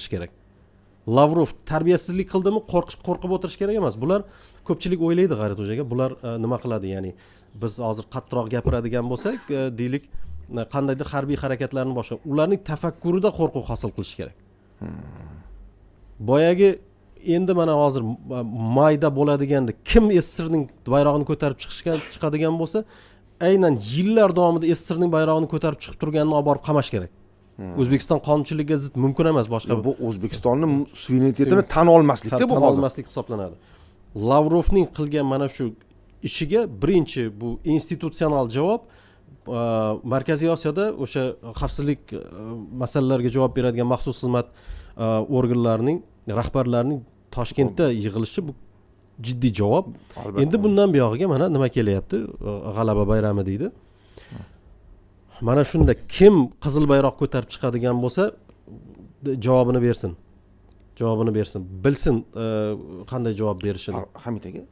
o'tirish kerak. Lavrov tarbiyasizlik qildimi, qo'rqib o'tirish kerak emas. Bular ko'pchilik o'ylaydi G'ayratxo'jaga, bular nima qiladi, ya'ni biz hozir qattiqroq gapiradigan bo'lsak, deylik, qandaydir harbiy harakatlarni boshqa, ularning tafakkurida qo'rquv hosil qilish kerak. Boyagi endi mana hozir mayda bo'ladiganda kim SSRning bayrog'ini ko'tarib chiqadigan bo'lsa, aynan yillar davomida SSRning bayrog'ini ko'tarib chiqib turganini olib borib qamash kerak. O'zbekiston qonunchiligiga zid mumkin emas boshqa. Bu O'zbekistonning suverenitetini tan olmaslikda bu hozir. Tan olmaslik hisoblanadi. Lavrovning qilgan mana shu ishiga birinchi bu institutsional javob Markaziy Osiyoda o'sha xavfsizlik masalalariga javob beradigan maxsus xizmat organlarining rahbarlarining Toshkentda yig'ilishi bu jiddiy javob. Endi bundan buyog'iga mana nima kelyapti? G'alaba bayrami deydi. Mana shunda kim qizil bayroq ko'tarib chiqadigan bo'lsa, javobini bersin. Bilsin qanday javob berishini. Hamid aka